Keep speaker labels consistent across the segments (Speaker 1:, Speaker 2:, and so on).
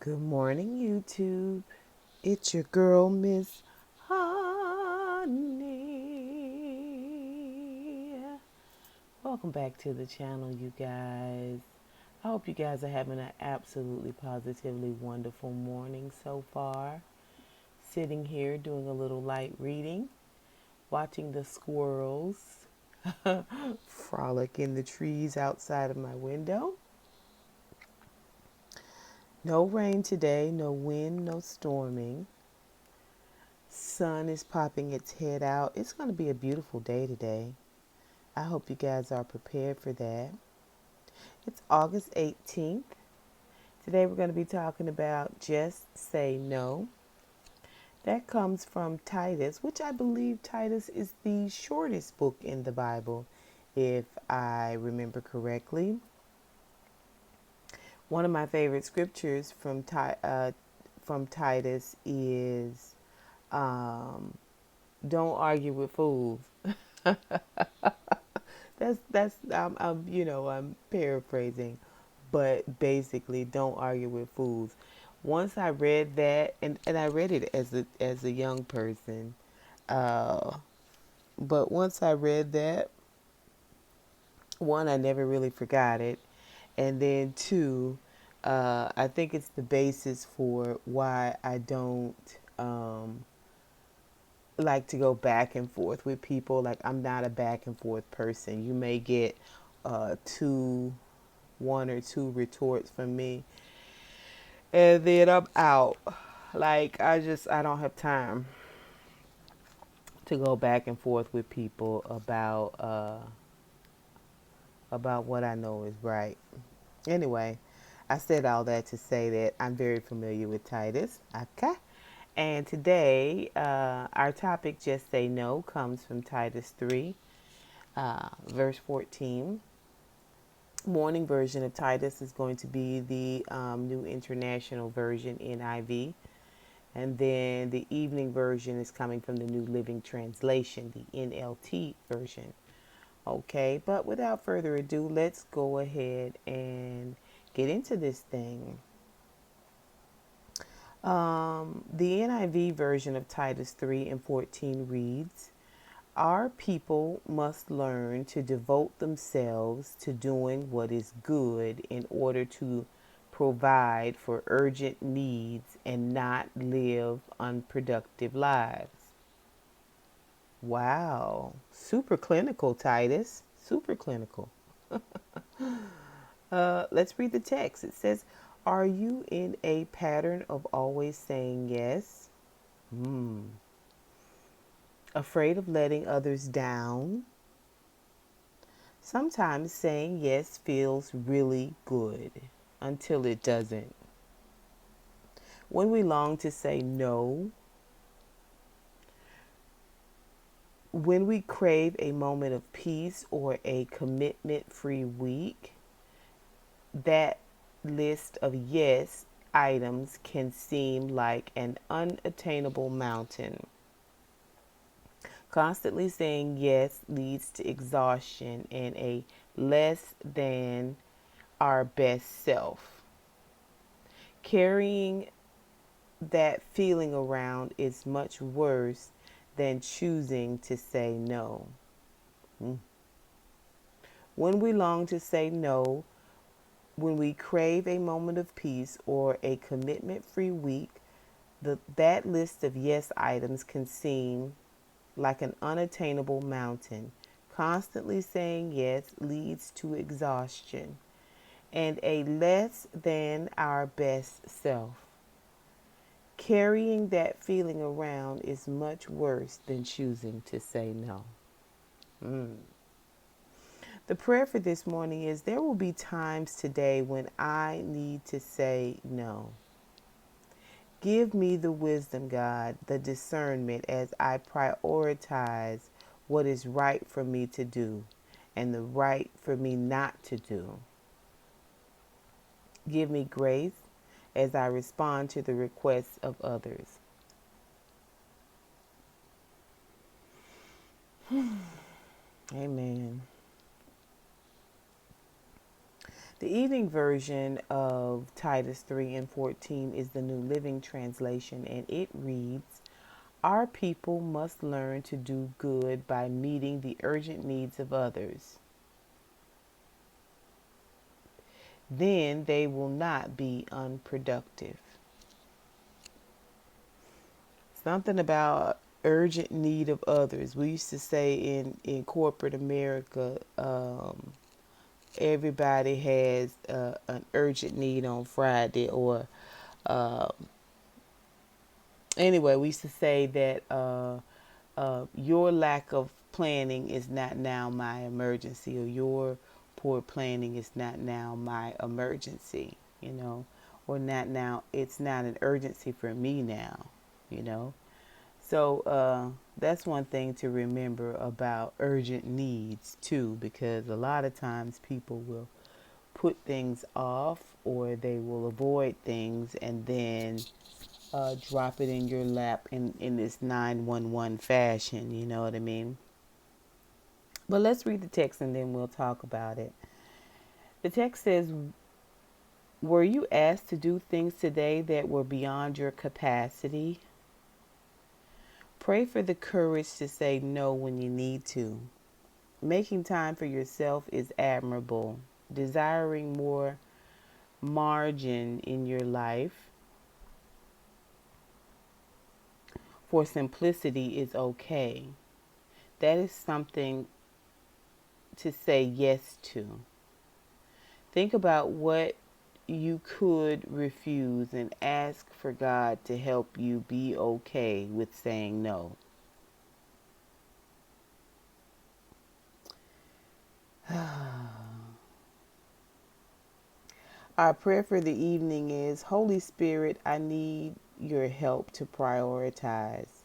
Speaker 1: Good morning, YouTube. It's your girl, Miss Honey. Welcome back to the channel, you guys. I hope you guys are having an absolutely positively wonderful morning so far. Sitting here doing a little light reading, watching the squirrels frolic in the trees outside of my window. No rain today, no wind, no storming. Sun is popping its head out. It's going to be a beautiful day today. I hope you guys are prepared for that. It's August 18th. Today we're going to be talking about just say no. That comes from Titus, which I believe Titus is the shortest book in the Bible, if I remember correctly. One of my favorite scriptures from Titus is don't argue with fools. I'm paraphrasing, but basically, don't argue with fools. Once I read that, and I read it as a young person, uh, but once I read that, one, I never really forgot it, and then two, I think it's the basis for why I don't like to go back and forth with people. Like, I'm not a back and forth person. You may get one or two retorts from me, and then I'm out. Like, I don't have time to go back and forth with people about what I know is right. Anyway, I said all that to say that I'm very familiar with Titus. Okay. And today, our topic, Just Say No, comes from Titus 3, verse 14. Morning version of Titus is going to be the New International Version, NIV. And then the evening version is coming from the New Living Translation, the NLT version. Okay, but without further ado, let's go ahead and get into this thing. The NIV version of Titus 3 and 14 reads, our people must learn to devote themselves to doing what is good in order to provide for urgent needs and not live unproductive lives. Wow. Super clinical, Titus. Super clinical. Let's read the text. It says, are you in a pattern of always saying yes? Afraid of letting others down? Sometimes saying yes feels really good until it doesn't. When we long to say no, when we crave a moment of peace or a commitment-free week, that list of yes items can seem like an unattainable mountain. Constantly saying yes leads to exhaustion and a less than our best self. Carrying that feeling around is much worse than choosing to say no. When we long to say no, when we crave a moment of peace or a commitment-free week, that list of yes items can seem like an unattainable mountain. Constantly saying yes leads to exhaustion and a less than our best self. Carrying that feeling around is much worse than choosing to say no. The prayer for this morning is there will be times today when I need to say no. Give me the wisdom, God, the discernment as I prioritize what is right for me to do and the right for me not to do. Give me grace as I respond to the requests of others. Amen. The evening version of Titus 3 and 14 is the New Living Translation, and it reads, our people must learn to do good by meeting the urgent needs of others. Then they will not be unproductive. Something about urgent need of others. We used to say in corporate America, everybody has an urgent need on Friday, or uh, anyway, we used to say that your lack of planning is not now my emergency, or your poor planning is not now my emergency, or not now, it's not an urgency for me now, you know. So that's one thing to remember about urgent needs too, because a lot of times people will put things off, or they will avoid things and then drop it in your lap in this 911 fashion, you know what I mean? But let's read the text and then we'll talk about it. The text says, were you asked to do things today that were beyond your capacity? Pray for the courage to say no when you need to. Making time for yourself is admirable. Desiring more margin in your life for simplicity is okay. That is something to say yes to. Think about what you could refuse and ask for God to help you be okay with saying no. Our prayer for the evening is, Holy Spirit, I need your help to prioritize.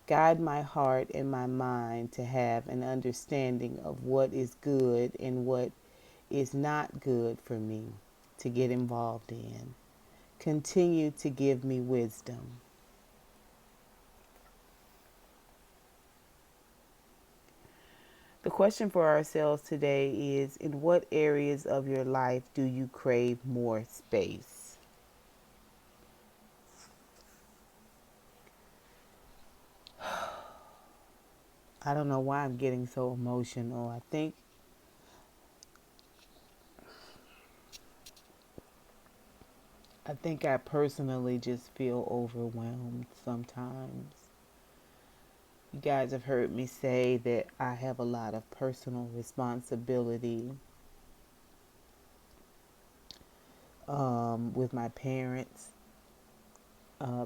Speaker 1: Guide my heart and my mind to have an understanding of what is good and what is not good for me to get involved in. Continue to give me wisdom. The question for ourselves today is, in what areas of your life do you crave more space? I don't know why I'm getting so emotional. I think I personally just feel overwhelmed sometimes. You guys have heard me say that I have a lot of personal responsibility with my parents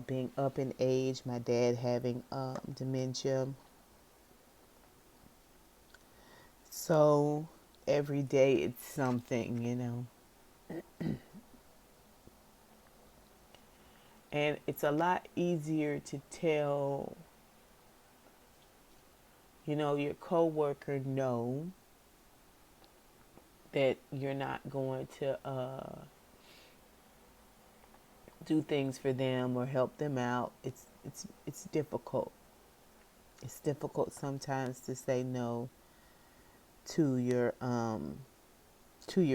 Speaker 1: being up in age, my dad having dementia. So every day it's something. And it's a lot easier to tell, your coworker no, that you're not going to do things for them or help them out. It's difficult. It's difficult sometimes to say no to your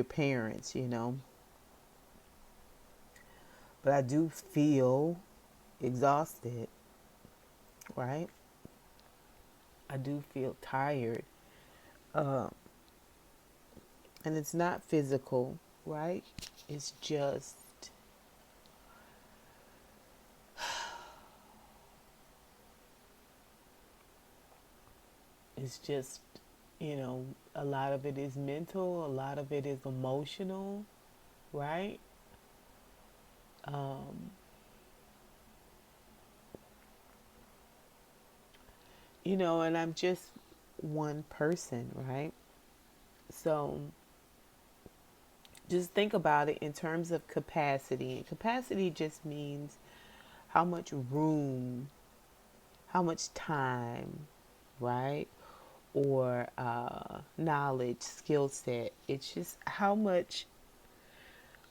Speaker 1: parents. But I do feel exhausted, right? I do feel tired. Uh, and it's not physical, right? It's just it's just, a lot of it is mental, a lot of it is emotional, right? Um, and I'm just one person, right? So just think about it in terms of capacity. And capacity just means how much room, how much time, right? Or knowledge, skill set. It's just how much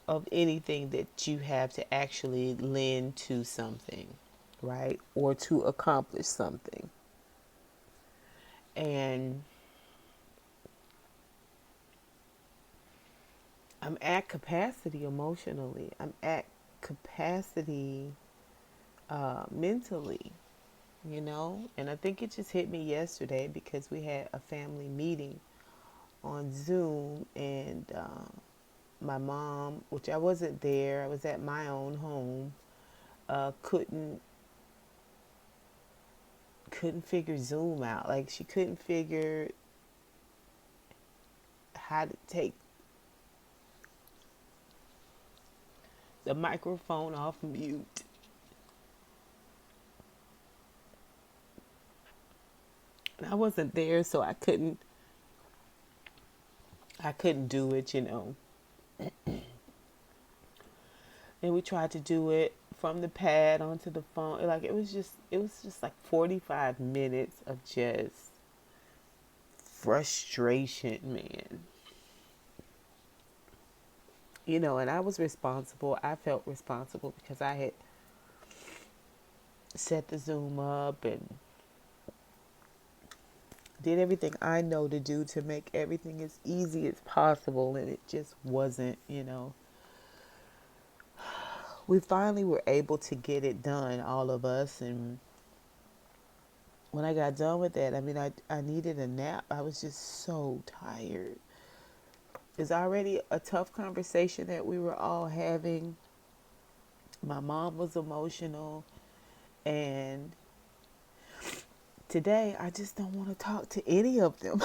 Speaker 1: of anything that you have to actually lend to something, right? Or to accomplish something. And I'm at capacity emotionally. I'm at capacity mentally, you know. And I think it just hit me yesterday because we had a family meeting on Zoom, and my mom, which I wasn't there, I was at my own home, couldn't figure Zoom out. Like she couldn't figure how to take the microphone off mute. And I wasn't there, so I couldn't do it, you know. And we tried to do it from the pad onto the phone. Like it was just like 45 minutes of just frustration, man. You know, and I was responsible. I felt responsible because I had set the Zoom up and did everything I know to do to make everything as easy as possible, and it just wasn't, you know. We finally were able to get it done, all of us, and when I got done with that, I mean, I needed a nap. I was just so tired. It's already a tough conversation that we were all having. My mom was emotional, and today I just don't want to talk to any of them.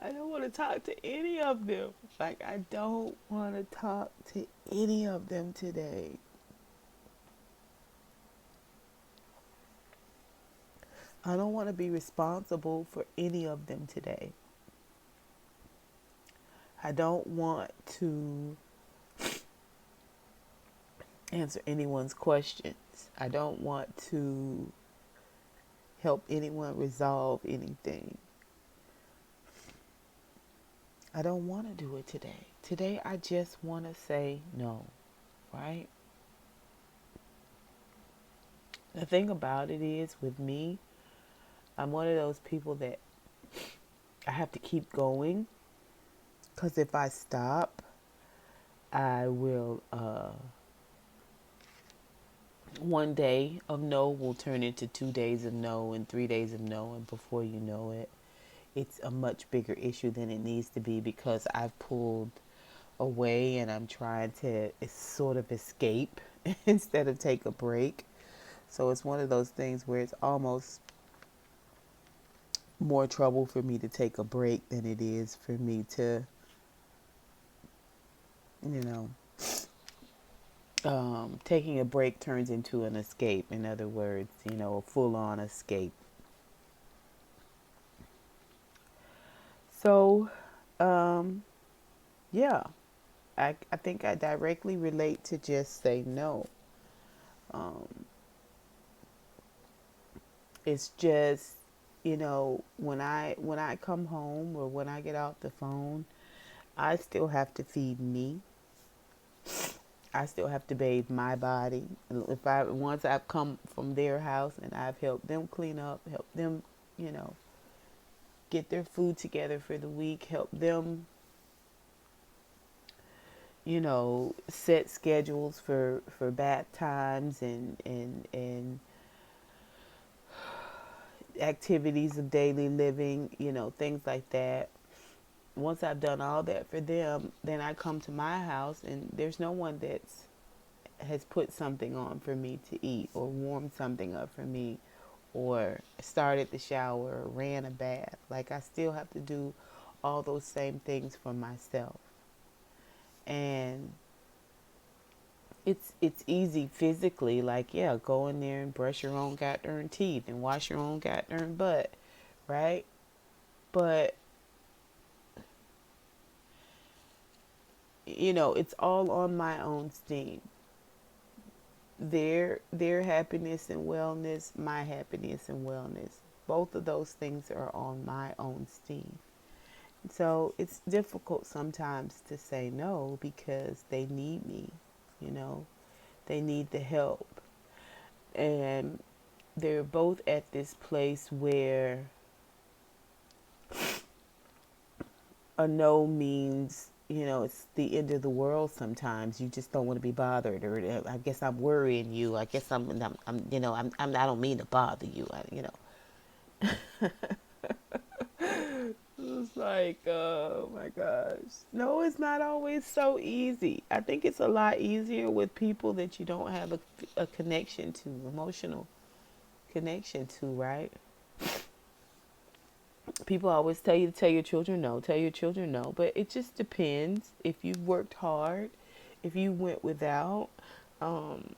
Speaker 1: I don't want to talk to any of them. Like, I don't want to talk to any of them today. I don't want to be responsible for any of them today. I don't want to answer anyone's questions. I don't want to help anyone resolve anything. I don't want to do it today. Today, I just want to say no, right? The thing about it is, with me, I'm one of those people that I have to keep going, because if I stop, I will, one day of no will turn into 2 days of no and 3 days of no. And before you know it, it's a much bigger issue than it needs to be, because I've pulled away and I'm trying to sort of escape instead of take a break. So it's one of those things where it's almost more trouble for me to take a break than it is for me to, you know, taking a break turns into an escape. In other words, you know, a full on escape. So, yeah, I think I directly relate to just say no. Um, it's just, you know, when I come home or when I get off the phone, I still have to feed me. I still have to bathe my body. If I once I've come from their house and I've helped them clean up, help them, you know, get their food together for the week, help them, you know, set schedules for bath times and activities of daily living, you know, things like that. Once I've done all that for them, then I come to my house and there's no one that's has put something on for me to eat or warmed something up for me or started the shower or ran a bath. Like, I still have to do all those same things for myself. And it's easy physically, like, yeah, go in there and brush your own goddamn teeth and wash your own goddamn butt, right? But you know, it's all on my own steam. Their happiness and wellness, my happiness and wellness. Both of those things are on my own steam. So it's difficult sometimes to say no because they need me, you know. They need the help. And they're both at this place where a no means, it's the end of the world. Sometimes you just don't want to be bothered, or I guess I'm worrying you. I guess I don't mean to bother you. It's like, oh my gosh. No, it's not always so easy. I think it's a lot easier with people that you don't have a connection to, emotional connection to, right? People always tell you to tell your children no, tell your children no, but it just depends. If you've worked hard, if you went without, um,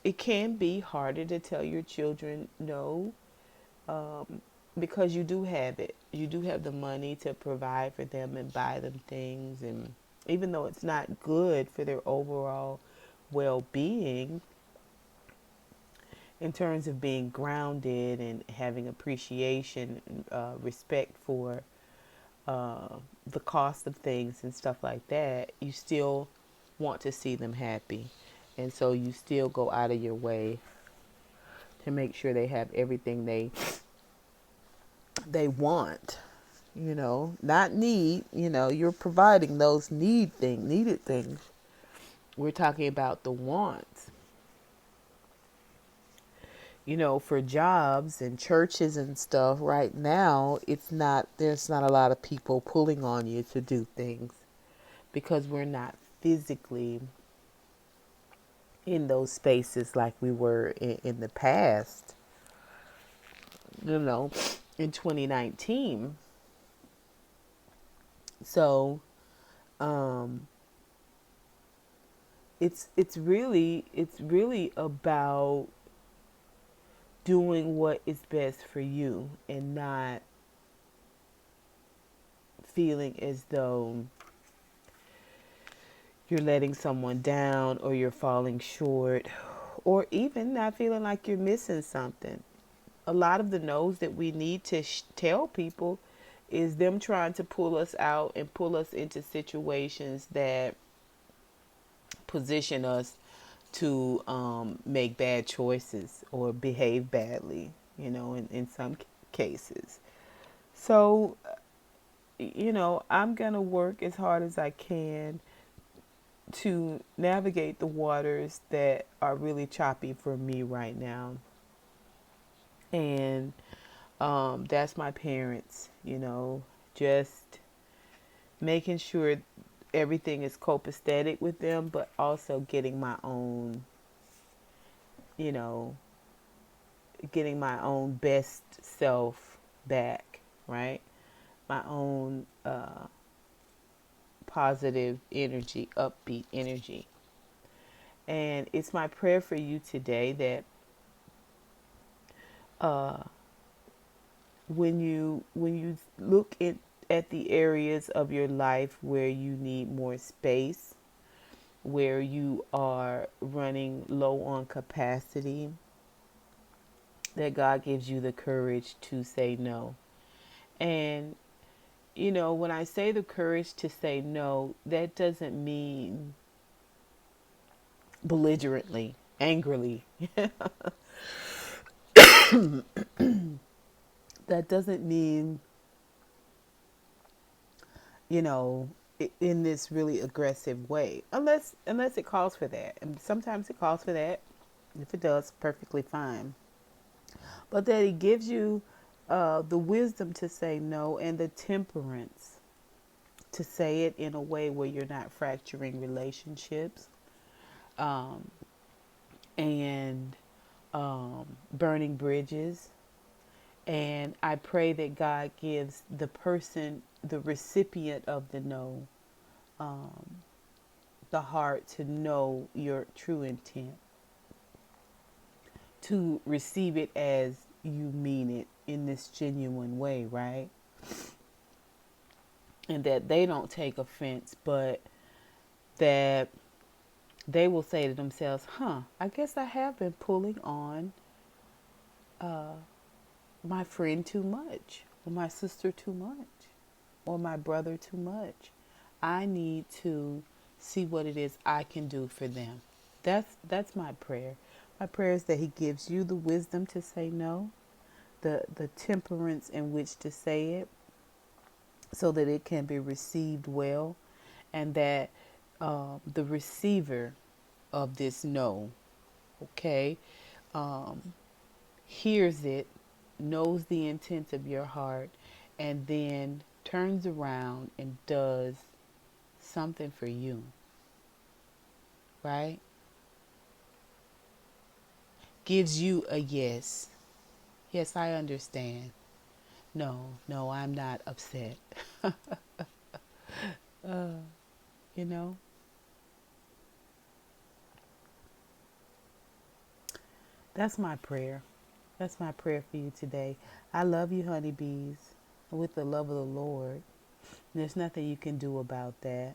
Speaker 1: it can be harder to tell your children no, um, because you do have it. You do have the money to provide for them and buy them things, and even though it's not good for their overall well-being in terms of being grounded and having appreciation, respect for uh, the cost of things and stuff like that, you still want to see them happy. And so you still go out of your way to make sure they have everything they want, not need, you're providing those needed things. We're talking about the wants. For jobs and churches and stuff right now, there's not a lot of people pulling on you to do things because we're not physically in those spaces like we were in the past, you know, in 2019. So, um, it's really about doing what is best for you and not feeling as though you're letting someone down or you're falling short or even not feeling like you're missing something. A lot of the no's that we need to tell people is them trying to pull us out and pull us into situations that position us to make bad choices or behave badly, in some cases. So, I'm going to work as hard as I can to navigate the waters that are really choppy for me right now. And that's my parents, just making sure everything is copacetic with them, but also you know, getting my own best self back, right? My own positive energy, upbeat energy. And it's my prayer for you today that uh, when you look at the areas of your life where you need more space, where you are running low on capacity, that God gives you the courage to say no. And when I say the courage to say no, that doesn't mean belligerently, angrily. That doesn't mean, you know, in this really aggressive way, unless it calls for that. And sometimes it calls for that. If it does, perfectly fine. But that He gives you the wisdom to say no and the temperance to say it in a way where you're not fracturing relationships, um, and burning bridges. And I pray that God gives the person, the recipient of the no, um, the heart to know your true intent, to receive it as you mean it in this genuine way, right? And that they don't take offense, but that they will say to themselves, I guess I have been pulling on uh, my friend too much, or my sister too much, or my brother too much. I need to see what it is I can do for them. That's my prayer. My prayer is that He gives you the wisdom to say no, the temperance in which to say it, so that it can be received well, and that the receiver of this no, okay, um, hears it, knows the intent of your heart, and then turns around and does something for you, right? Gives you a yes. Yes, I understand. No, no, I'm not upset. You know, that's my prayer. That's my prayer for you today. I love you, honeybees, with the love of the Lord. There's nothing you can do about that.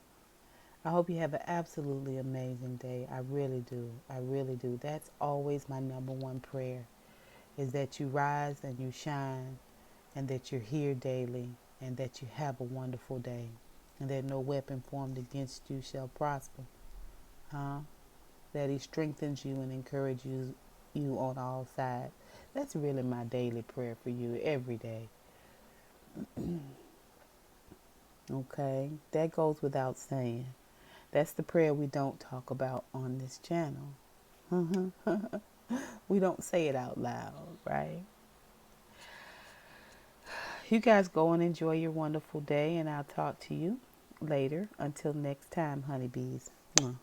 Speaker 1: I hope you have an absolutely amazing day. I really do. I really do. That's always my number one prayer, is that you rise and you shine, and that you're here daily, and that you have a wonderful day, and that no weapon formed against you shall prosper. Huh? That he strengthens you and encourages you on all sides. That's really my daily prayer for you every day. Okay? That goes without saying. That's the prayer we don't talk about on this channel. We don't say it out loud, right? You guys go and enjoy your wonderful day, and I'll talk to you later. Until next time, honeybees. Mwah.